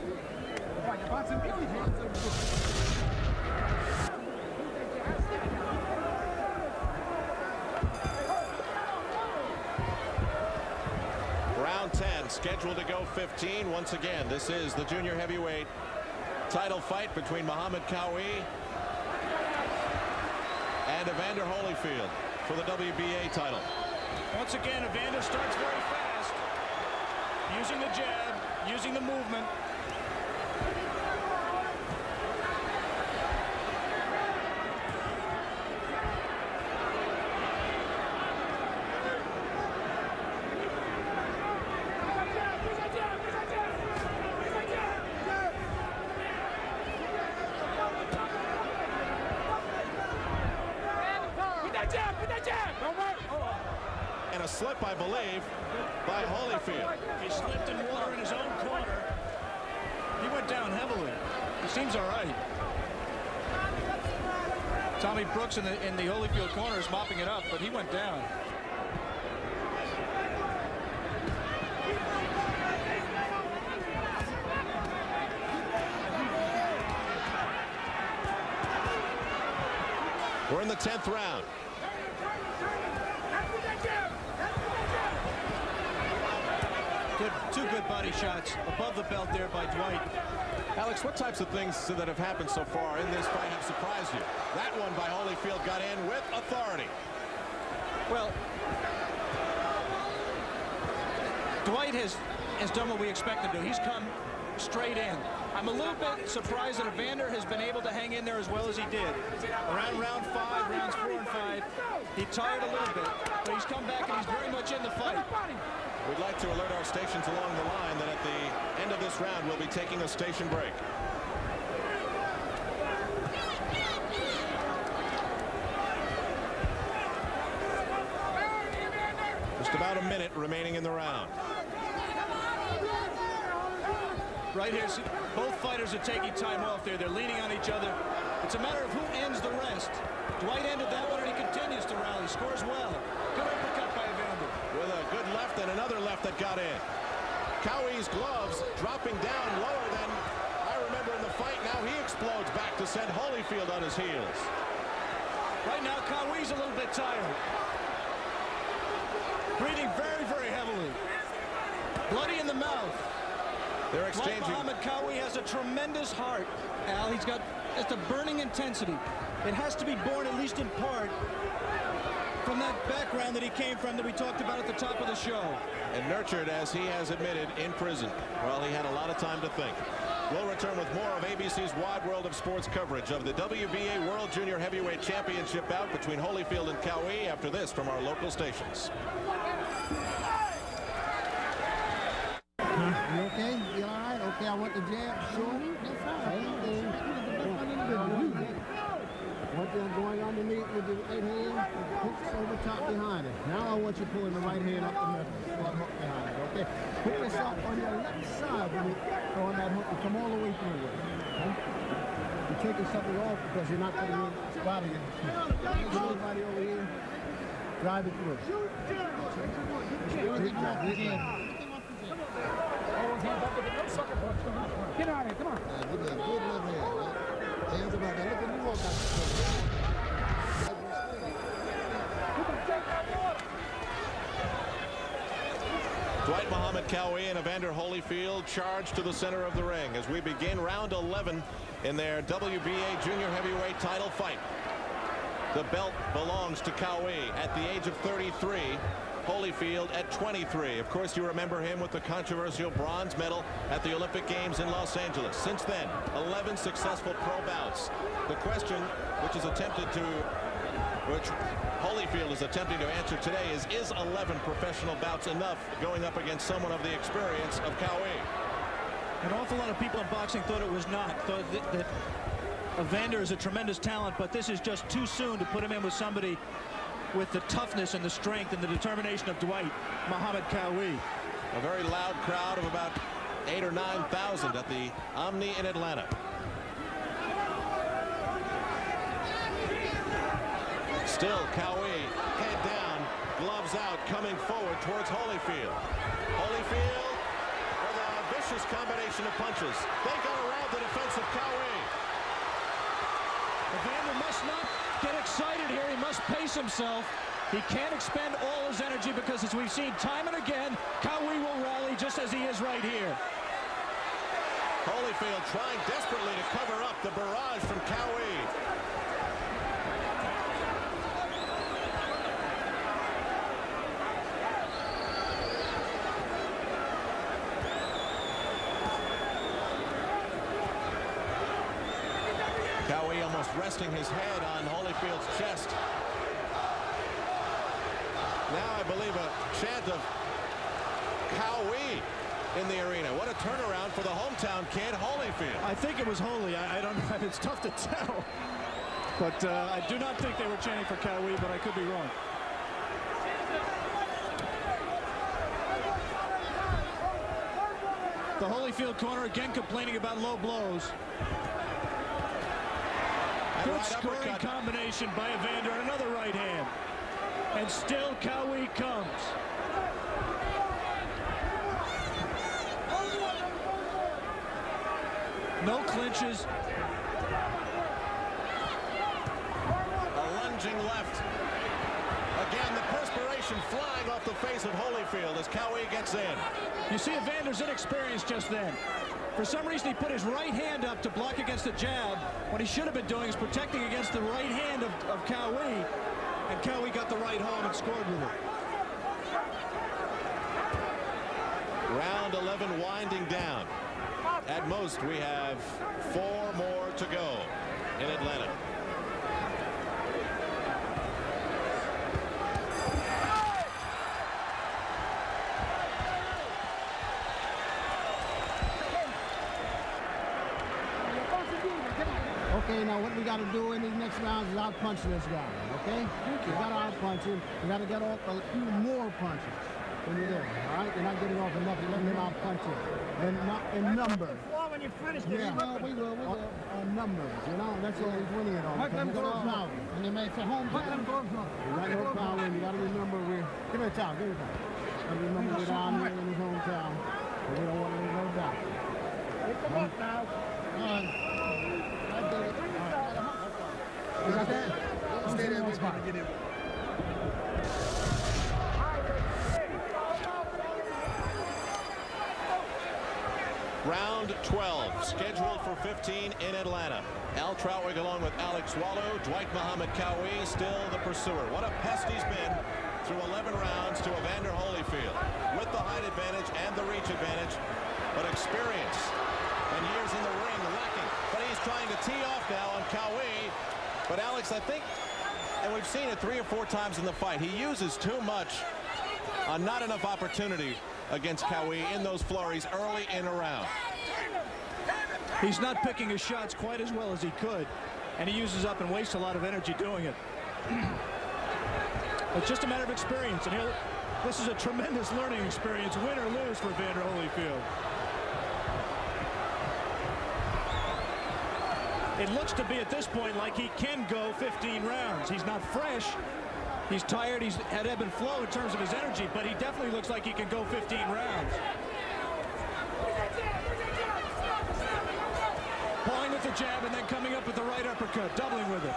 Round 10 scheduled to go 15. Once again, this is the junior heavyweight title fight between Muhammad Qawi and Evander Holyfield for the WBA title. Once again, Evander starts very fast, using the jab, using the movement. And a slip, I believe, by Holyfield. He slipped in water in his own corner. He went down heavily. He seems all right. Tommy Brooks in the Holyfield corner is mopping it up, but he went down. We're in the 10th round. Two good body shots above the belt there by Dwight. Alex, what types of things that have happened so far in this fight have surprised you? That one by Holyfield got in with authority. Well, Dwight has done what we expect him to do. He's come straight in. I'm a little bit surprised that Evander has been able to hang in there as well as he did. Around round 5, rounds 4 and 5, he tired a little bit, but he's come back and he's very much in the fight. We'd like to alert our stations along the line that at the end of this round, we'll be taking a station break. Just about a minute remaining in the round. Right here, both fighters are taking time off there. They're leaning on each other. It's a matter of who ends the rest. Dwight ended that one, and he continues to rally. Scores well. Good uppercut by Evander. With a good left and another left that got in. Qawi's gloves dropping down lower than I remember in the fight. Now he explodes back to send Holyfield on his heels. Right now, Qawi's a little bit tired. Breathing very, very heavily. Bloody in the mouth. They're exchanging. Qawi has a tremendous heart, Al. He's got just a burning intensity. It has to be born, at least in part, from that background that he came from that we talked about at the top of the show. And nurtured, as he has admitted, in prison. Well, he had a lot of time to think. We'll return with more of ABC's Wide World of Sports coverage of the WBA World Junior Heavyweight Championship bout between Holyfield and Qawi after this from our local stations. You okay? You all right? Okay, I want the jab. Sure. That's all right. What you're going underneath with your right hand, hooks over top behind it. Now I want you pulling the right hand up the middle, hook behind it. Okay? Put yourself on your left side when you throw on that hook and come all the way through it. Okay? You're taking something off because you're not putting your body in. Get your body over here. Drive it through. Good job. Good job. Get out of here, come on. Give me a good left hand. Hands about that. Look at you walk out. Dwight Muhammad Qawi and Evander Holyfield charge to the center of the ring as we begin round 11 in their WBA Junior Heavyweight title fight. The belt belongs to Qawi at the age of 33. Holyfield at 23. Of course, you remember him with the controversial bronze medal at the Olympic Games in Los Angeles. Since then, 11 successful pro bouts. The question, which Holyfield is attempting to answer today, is 11 professional bouts enough going up against someone of the experience of Qawi? An awful lot of people in boxing thought it was not. Thought that Evander is a tremendous talent, but this is just too soon to put him in with somebody with the toughness and the strength and the determination of Dwight Muhammad Qawi. A very loud crowd of about 8,000 or 9,000 at the Omni in Atlanta. Still Qawi, head down, gloves out, coming forward towards Holyfield. Holyfield with a vicious combination of punches. They got around the defense of Qawi. Evander must not get excited here. He must pace himself. He can't expend all his energy because, as we've seen time and again, Qawi will rally just as he is right here. Holyfield trying desperately to cover up the barrage from Qawi. Qawi almost resting his head on Holyfield's chest. Now I believe a chant of Qawi in the arena. What a turnaround for the hometown kid, Holyfield. I think it was Holy. I don't know. It's tough to tell. But I do not think they were chanting for Qawi, but I could be wrong. The Holyfield corner again complaining about low blows. Good right scoring uppercut. combination by Evander. Another right hand. And still Qawi comes. No clinches. A lunging left. Again, the perspiration flying off the face of Holyfield as Qawi gets in. You see Evander's inexperience just then. For some reason, he put his right hand up to block against the jab. What he should have been doing is protecting against the right hand of Qawi. And Qawi got the right home and scored with it. Round 11 winding down. At most, we have 4 more to go in Atlanta. Okay, now what we got to do in these next rounds is out-punch this guy, okay? You got to out-punch him. You got to get off a few more punches when you're there, all right? You're not getting off enough. You're letting him out-punch you. And not in numbers. When you finish, Yeah, well, we will. On numbers, you know? That's what he's winning it on. Let them You got go. no power. And you make it home. Let them go. You got no power, and you got to remember we're... Give me a towel, give me a towel. And remember we're down here in his hometown. And we don't want to leave no doubt. Pick them up now. All right. I did it. All right. You got that? Stay there. We're going to get it. Round 12, scheduled for 15 in Atlanta. Al Trautwig along with Alex Wallo, Dwight Muhammad Qawi still the pursuer. What a pest he's been through 11 rounds to Evander Holyfield with the height advantage and the reach advantage, but experience and years in the ring lacking. But he's trying to tee off now on Qawi. But Alex, I think, and we've seen it 3 or 4 times in the fight, he uses too much on not enough opportunity against Qawi in those flurries early in a round. He's not picking his shots quite as well as he could, and he uses up and wastes a lot of energy doing it. It's just a matter of experience, and this is a tremendous learning experience, win or lose for Evander Holyfield. It looks to be at this point like he can go 15 rounds. He's not fresh. He's tired. He's had ebb and flow in terms of his energy, but he definitely looks like he can go 15 rounds. Pulling with the jab and then coming up with the right uppercut, doubling with it.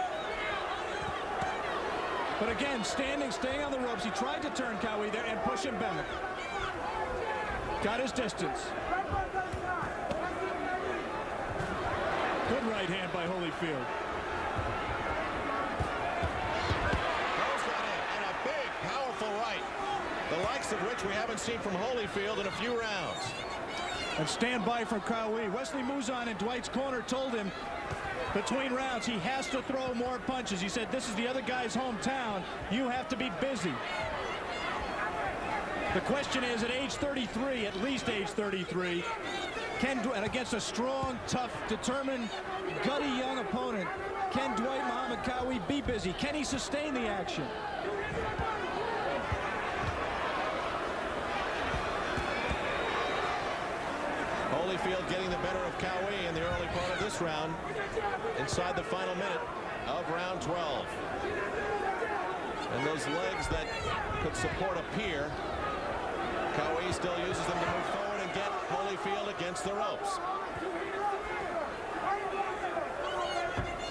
But again, staying on the ropes. He tried to turn Qawi there and push him back. Got his distance. Good right hand by Holyfield. The likes of which we haven't seen from Holyfield in a few rounds. And stand by for Qawi. Wesley Mouzon in Dwight's corner told him between rounds he has to throw more punches. He said, this is the other guy's hometown. You have to be busy. The question is, at age 33, at least age 33, and against a strong, tough, determined, gutty young opponent, can Dwight Muhammad Qawi be busy? Can he sustain the action? Holyfield getting the better of Qawi in the early part of this round, inside the final minute of round 12. And those legs that could support a pier, Qawi still uses them to move forward and get Holyfield against the ropes.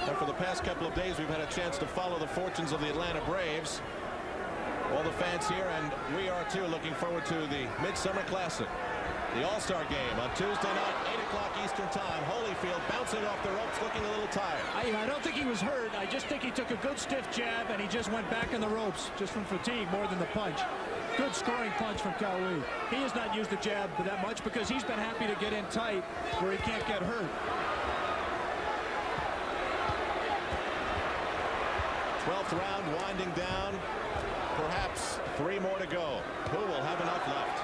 And for the past couple of days, we've had a chance to follow the fortunes of the Atlanta Braves. All the fans here, and we are too, looking forward to the Midsummer Classic. The All-Star game on Tuesday night, 8 o'clock Eastern time. Holyfield bouncing off the ropes, looking a little tired. I don't think he was hurt. I just think he took a good stiff jab, and he just went back in the ropes, just from fatigue more than the punch. Good scoring punch from Qawi. He has not used the jab that much because he's been happy to get in tight where he can't get hurt. 12th round winding down. Perhaps 3 more to go. Who will have enough left?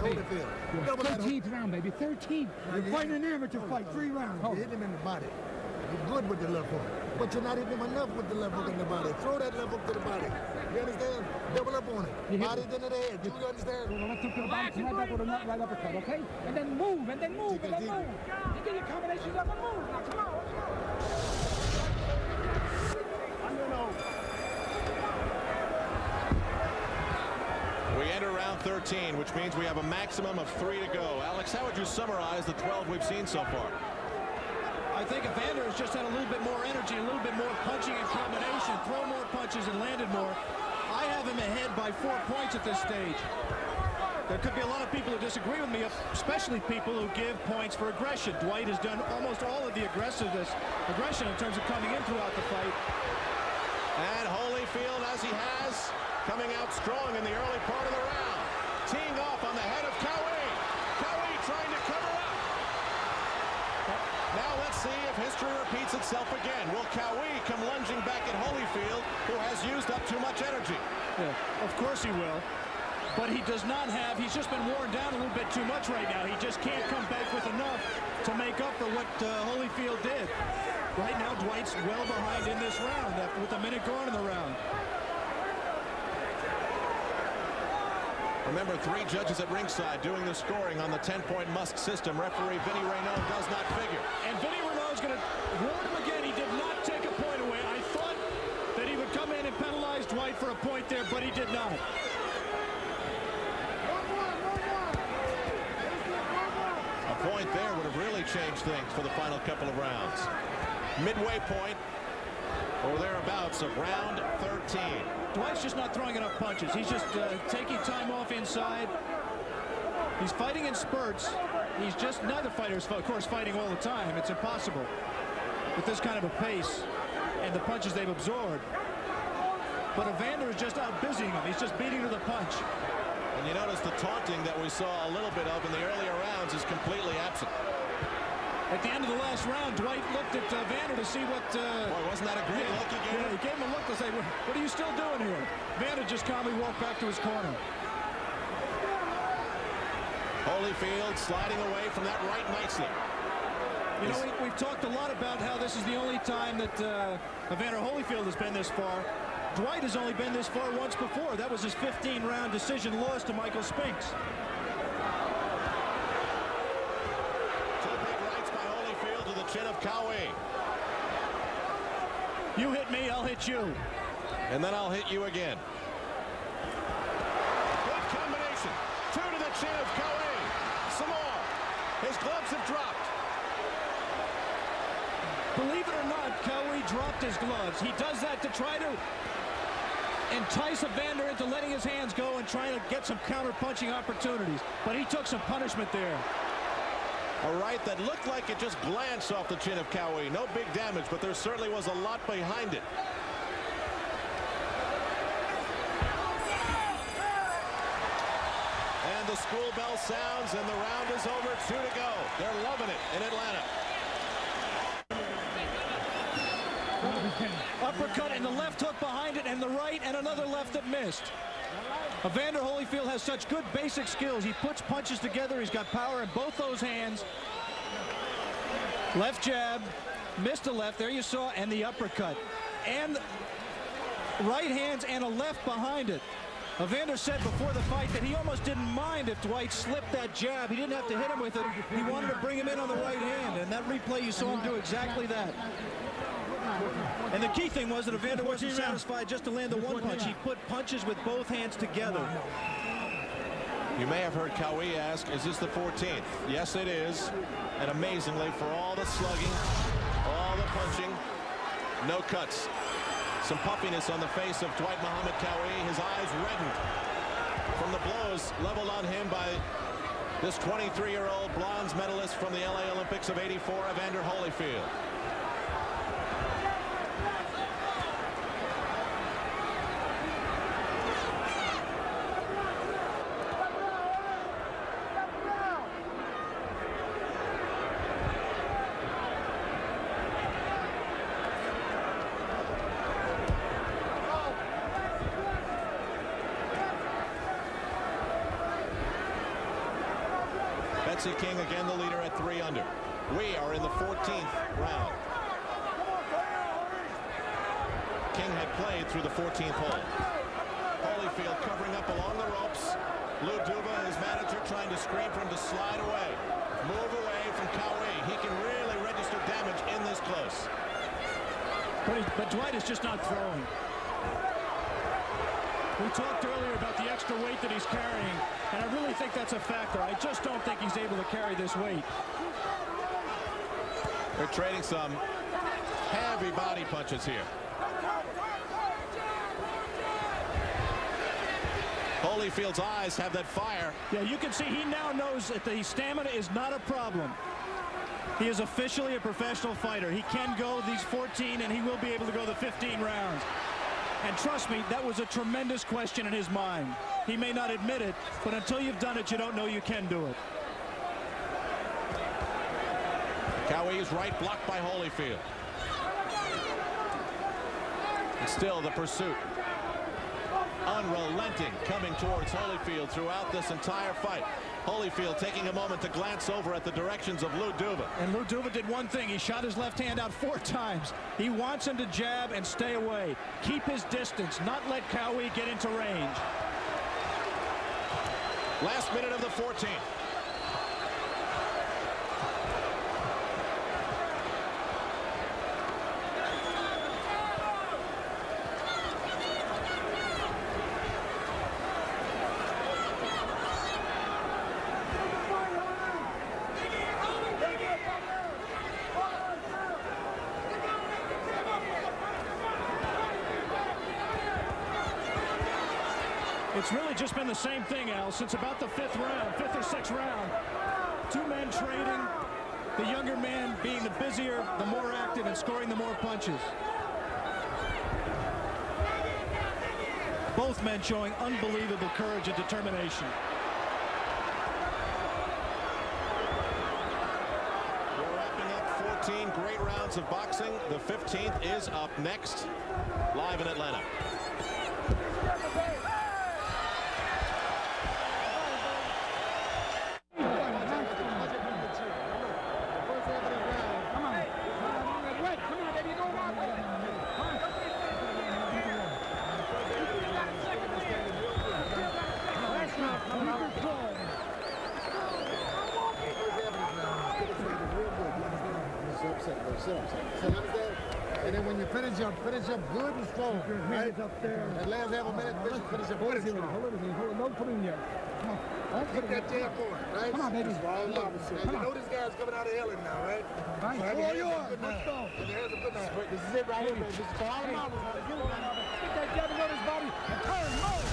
Holyfield. 13th round, baby. 13th. You're fighting an amateur fight. 3 rounds. You hit him in the body. You're good with the left hook. But you're not hitting him enough with the left hook in the body. Throw that left hook to the body. You understand? Double up on it. Body then to the head. You understand? Well, let's look to the body. Right back with a nut, right uppercut, okay? And then move, and then move, and then move. You get your combinations up and move. Now, come on. We enter round 13, which means we have a maximum of 3 to go. Alex, how would you summarize the 12 we've seen so far? I think Evander has just had a little bit more energy, a little bit more punching and combination, throw more punches and landed more. I have him ahead by 4 points at this stage. There could be a lot of people who disagree with me, especially people who give points for aggression. Dwight has done almost all of the aggression in terms of coming in throughout the fight. And Holyfield, as he has, coming out strong in the early part of the round. Teeing off on the head of Qawi. Qawi trying to cover up. Now let's see if history repeats itself again. Will Qawi come lunging back at Holyfield, who has used up too much energy? Yeah, of course he will. But he does not have, he's just been worn down a little bit too much right now. He just can't come back with enough to make up for what Holyfield did. Right now, Dwight's well behind in this round with a minute gone in the round. Remember, 3 judges at ringside doing the scoring on the 10-point Musk system. Referee Vinny Renaud does not figure. And Vinny Renaud is going to warn him again. He did not take a point away. I thought that he would come in and penalize Dwight for a point there, but he did not. A point there would have really changed things for the final couple of rounds. Midway point, or thereabouts, of round 13. Dwight's just not throwing enough punches. He's just taking time off inside. He's fighting in spurts. He's just, neither fighter is, of course, fighting all the time. It's impossible with this kind of a pace and the punches they've absorbed. But Evander is just out busying him. He's just beating to the punch. And you notice the taunting that we saw a little bit of in the earlier rounds is completely absent. At the end of the last round, Dwight looked at Evander to see what... Boy, wasn't that a great look he gave him? Yeah, he gave him a look to say, what are you still doing here? Evander just calmly walked back to his corner. Holyfield sliding away from that right nicely. You know, we've talked a lot about how this is the only time that Evander Holyfield has been this far. Dwight has only been this far once before. That was his 15-round decision loss to Michael Spinks. Chin of Qawi. You hit me, I'll hit you. And then I'll hit you again. Good combination. 2 to the chin of Qawi. Some more. His gloves have dropped. Believe it or not, Qawi dropped his gloves. He does that to try to entice Evander into letting his hands go and trying to get some counter-punching opportunities. But he took some punishment there. A right that looked like it just glanced off the chin of Qawi. No big damage, but there certainly was a lot behind it. And the school bell sounds, and the round is over. 2 to go. They're loving it in Atlanta. Uppercut and the left hook behind it, and the right, and another left that missed. Evander Holyfield has such good basic skills. He puts punches together. He's got power in both those hands. Left jab, missed a left. There you saw, and the uppercut. And right hands and a left behind it. Evander said before the fight that he almost didn't mind if Dwight slipped that jab. He didn't have to hit him with it. He wanted to bring him in on the right hand, and that replay you saw him do exactly that. And the key thing was that Evander wasn't satisfied just to land the one punch. He put punches with both hands together. You may have heard Qawi ask, is this the 14th? Yes, it is. And amazingly, for all the slugging, all the punching, no cuts. Some puffiness on the face of Dwight Muhammad Qawi. His eyes reddened from the blows leveled on him by this 23-year-old bronze medalist from the LA Olympics of '84, Evander Holyfield. King again the leader at 3 under. We are in the 14th round. King had played through the 14th hole. Holyfield covering up along the ropes. Lou Duva, his manager, trying to screen for him to slide away. Move away from Qawi. He can really register damage in this close. But Dwight is just not throwing. We talked earlier about the extra weight that he's carrying, and I really think that's a factor. I just don't think he's able to carry this weight. They're trading some heavy body punches here. Holyfield's eyes have that fire. Yeah, you can see he now knows that the stamina is not a problem. He is officially a professional fighter. He can go these 14, and he will be able to go the 15 rounds. And trust me, that was a tremendous question in his mind. He may not admit it, but until you've done it, you don't know you can do it. Qawi's right blocked by Holyfield. And still the pursuit. Unrelenting coming towards Holyfield throughout this entire fight. Holyfield taking a moment to glance over at the directions of Lou Duva. And Lou Duva did one thing. He shot his left hand out 4 times. He wants him to jab and stay away. Keep his distance, not let Qawi get into range. Last minute of the 14th. It's really just been the same thing, Al, since about the 5th or 6th round. 2 men trading, the younger man being the busier, the more active, and scoring the more punches. Both men showing unbelievable courage and determination. We're wrapping up 14 great rounds of boxing. The 15th is up next, live in Atlanta. And then when you finish up good and strong, right? Up there. And last half a minute, finish up good and strong. Don't put in yet. Come on. Get that jab going, right? Come on, baby. You know this guy's coming out of Ellen now, right? Right. Oh, yours. Let's go. This is it right here, baby. This is for all the mamas. Get that jab on his body and turn, move.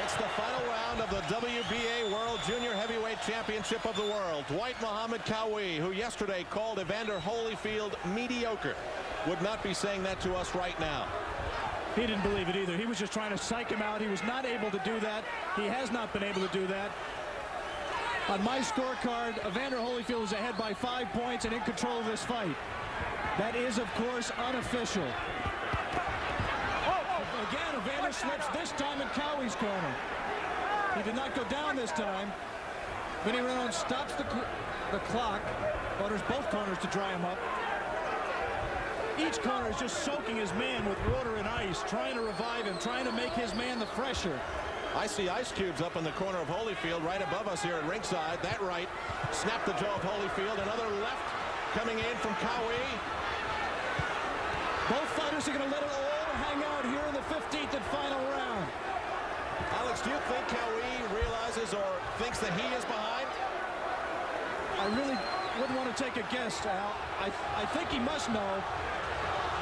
It's the final round of the WBA World Junior Heavyweight Championship of the World. Dwight Muhammad Qawi, who yesterday called Evander Holyfield mediocre, would not be saying that to us right now. He didn't believe it either. He was just trying to psych him out. He was not able to do that. He has not been able to do that. On my scorecard, Evander Holyfield is ahead by 5 points and in control of this fight. That is, of course, unofficial. Again, Evander slips this time in Qawi's corner. He did not go down this time. Vinny Reynolds stops the clock, orders both corners to dry him up. Each corner is just soaking his man with water and ice, trying to revive him, trying to make his man the fresher. I see ice cubes up in the corner of Holyfield right above us here at ringside. That right snapped the jaw of Holyfield. Another left coming in from Qawi. Both fighters are going to let it all hang out here in the 15th and final round. Alex, do you think Qawi realizes or thinks that he is behind? I really wouldn't want to take a guess, Al. I think he must know.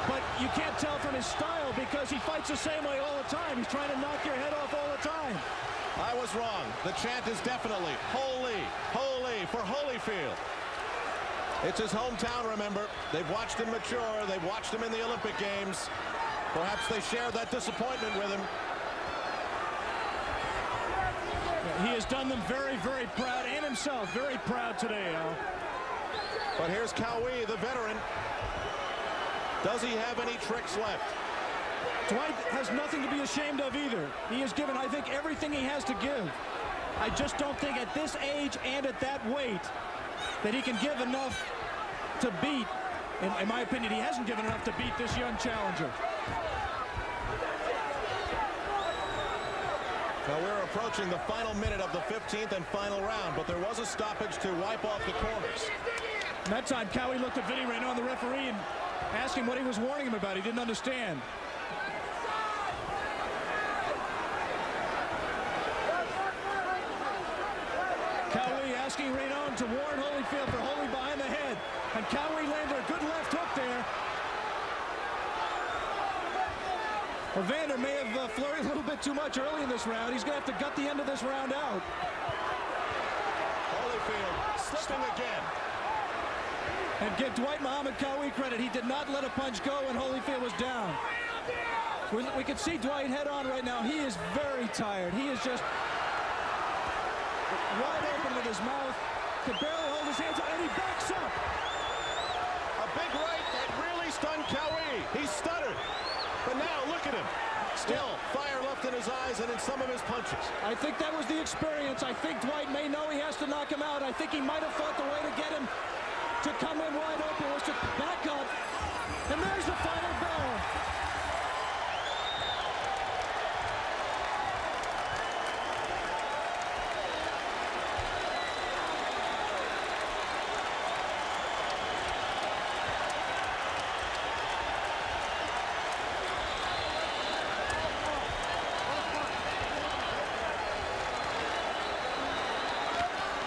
But you can't tell from his style because he fights the same way all the time. He's trying to knock your head off all the time. I was wrong. The chant is definitely holy, holy for Holyfield. It's his hometown, remember. They've watched him mature. They've watched him in the Olympic Games. Perhaps they share that disappointment with him. He has done them very, very proud, and himself very proud today, Al. But here's Qawi, the veteran. Does he have any tricks left? Dwight has nothing to be ashamed of either. He has given, I think, everything he has to give. I just don't think at this age and at that weight that he can give enough to beat. In my opinion, he hasn't given enough to beat this young challenger. Now we're approaching the final minute of the 15th and final round, but there was a stoppage to wipe off the corners. And that time, Qawi looked at Vinny Renaud, the referee, and asked him what he was warning him about. He didn't understand. Qawi asking Renaud to warn Holyfield for holding behind the head. And Qawi landed a good left hook there. Evander may have flurried a little bit too much early in this round. He's going to have to gut the end of this round out. Holyfield slipping again. And give Dwight Muhammad Qawi credit. He did not let a punch go when Holyfield was down. We can see Dwight head on right now. He is very tired. He is just wide open with his mouth. Could barely hold his hands up, and he backs up. A big right that really stunned Qawi. He stuttered. But now, look at him. Still, fire left in his eyes and in some of his punches. I think that was the experience. I think Dwight may know he has to knock him out. I think he might have thought the way to get him to come in wide open was to back up. And there's the final bell.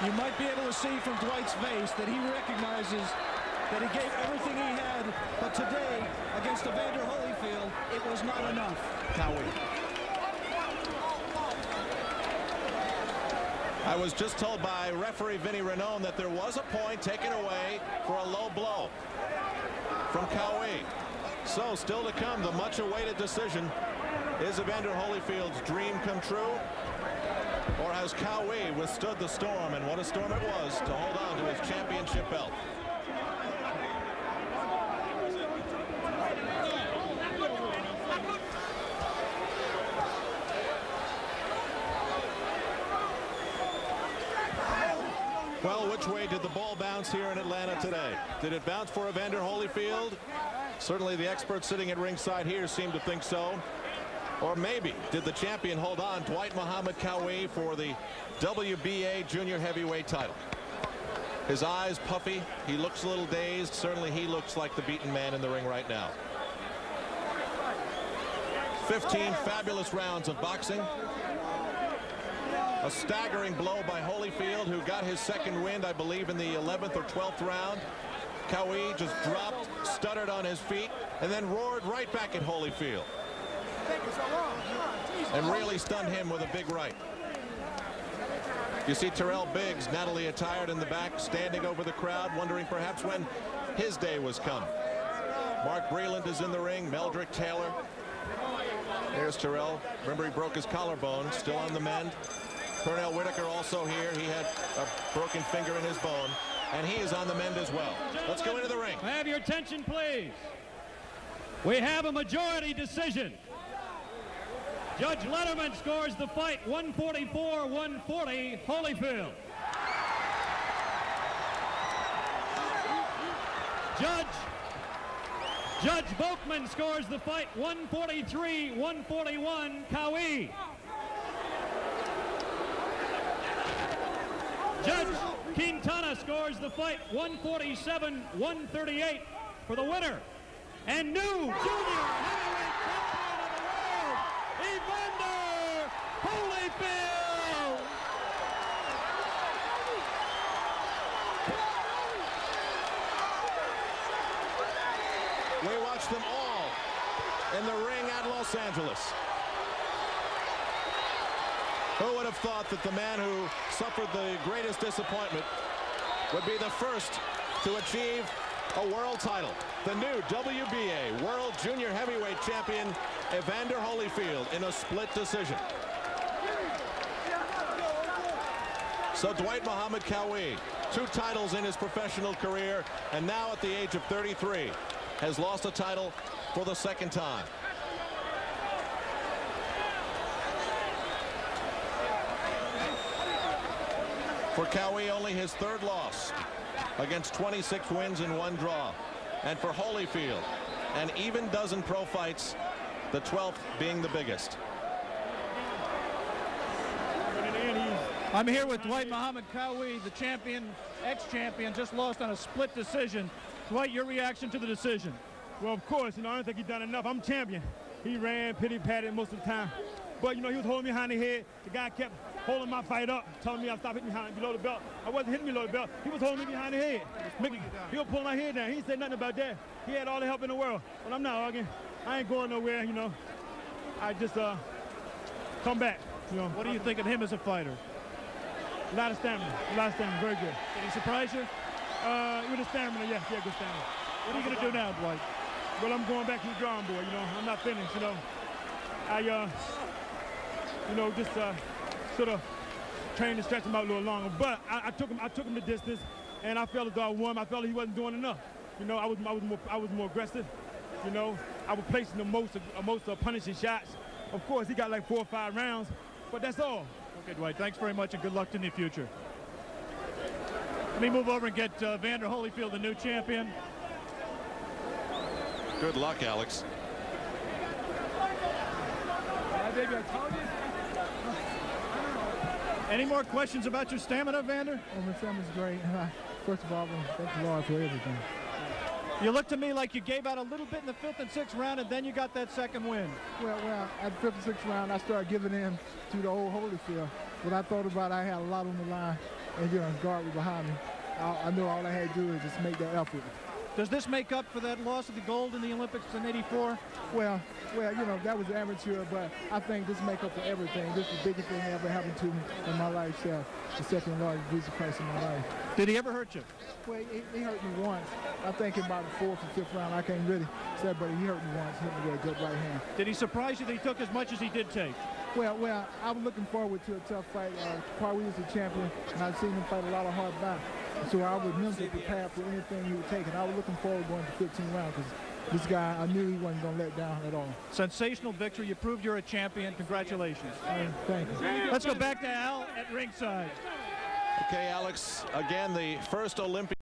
You might be able to see from Dwight's face that he recognizes that he gave everything he had, but today, against Evander Holyfield, it was not enough. Qawi. I was just told by referee Vinny Renaud that there was a point taken away for a low blow from Qawi. So, still to come, the much-awaited decision. Is Evander Holyfield's dream come true? Or has Qawi withstood the storm, and what a storm it was, to hold on to his championship belt? Well, which way did the ball bounce here in Atlanta today? Did it bounce for Evander Holyfield? Certainly the experts sitting at ringside here seem to think so. Or maybe did the champion hold on, Dwight Muhammad Qawi, for the WBA junior heavyweight title? His eyes puffy. He looks a little dazed. Certainly he looks like the beaten man in the ring right now. 15 fabulous rounds of boxing. A staggering blow by Holyfield, who got his second wind, I believe, in the 11th or 12th round. Qawi just dropped, stuttered on his feet, and then roared right back at Holyfield. And really stunned him with a big right. You see Terrell Biggs, Natalie attired in the back, standing over the crowd, wondering perhaps when his day was come. Mark Breland is in the ring, Meldrick Taylor. There's Terrell. Remember, he broke his collarbone, still on the mend. Pernell Whitaker also here. He had a broken finger in his bone, and he is on the mend as well. Let's go into the ring. Have your attention, please. We have a majority decision. Judge Letterman scores the fight 144-140, Holyfield. Judge Volkman scores the fight 143-141, Qawi. Judge Quintana scores the fight 147-138 for the winner and new junior heavyweight champion of the world, Evander Holyfield. We watched them all in the ring at Los Angeles. Who would have thought that the man who suffered the greatest disappointment would be the first to achieve a world title? The new WBA World Junior Heavyweight Champion, Evander Holyfield, in a split decision. So Dwight Muhammad Qawi, 2 titles in his professional career, and now at the age of 33, has lost a title for the 2nd time. For Qawi, only his 3rd loss against 26 wins and 1 draw. And for Holyfield, an even dozen pro fights, the 12th being the biggest. I'm here with Dwight Muhammad Qawi, the champion, ex-champion, just lost on a split decision. Dwight, your reaction to the decision? Well, of course, I don't think he's done enough. I'm champion. He ran, pity-patted most of the time. But, he was holding me behind the head. The guy kept holding my fight up, telling me I stopped hitting me below the belt. I wasn't hitting me below the belt. He was holding me behind the head. He was pulling my head down. He didn't say nothing about that. He had all the help in the world. But I'm not arguing. I ain't going nowhere, I just come back, What do you think of him as a fighter? A lot of stamina, very good. Did he surprise you? With the stamina, yeah, good stamina. What are you going to do now, Dwight? Well, I'm going back to the drawing board, I'm not finished, I, just sort of trained to stretch him out a little longer. But I took him the distance, and I felt as though I won. I felt he wasn't doing enough. I was more aggressive. I was placing the most punishing shots. Of course, he got like 4 or 5 rounds, but that's all. Okay, Dwight, thanks very much and good luck in the future. Let me move over and get Evander Holyfield, the new champion. Good luck, Alex. Any more questions about your stamina, Evander? Oh, my stamina's great. First of all, thank the Lord for everything. You looked to me like you gave out a little bit in the 5th and 6th round, and then you got that 2nd win. Well, at the 5th and 6th round, I started giving in to the old Holyfield. What I thought about, I had a lot on the line, and guard was behind me. I knew all I had to do is just make that effort. Does this make up for that loss of the gold in the Olympics in '84? Well, that was amateur, but I think this make up for everything. This is the biggest thing that ever happened to me in my life, the 2nd largest visa price in my life. Did he ever hurt you? Well, he hurt me once. I think in about the 4th or 5th round, I can't really say, but he hurt me once, hit me with a good right hand. Did he surprise you that he took as much as he did take? Well, I was looking forward to a tough fight. Qawi is the champion, and I've seen him fight a lot of hard bouts. So I was mentally prepared for anything he would take, and I was looking forward going to 15 rounds because this guy, I knew he wasn't going to let down at all. Sensational victory. You proved you're a champion. Congratulations. Thank you. Let's go back to Al at ringside. Okay, Alex, again, the first Olympic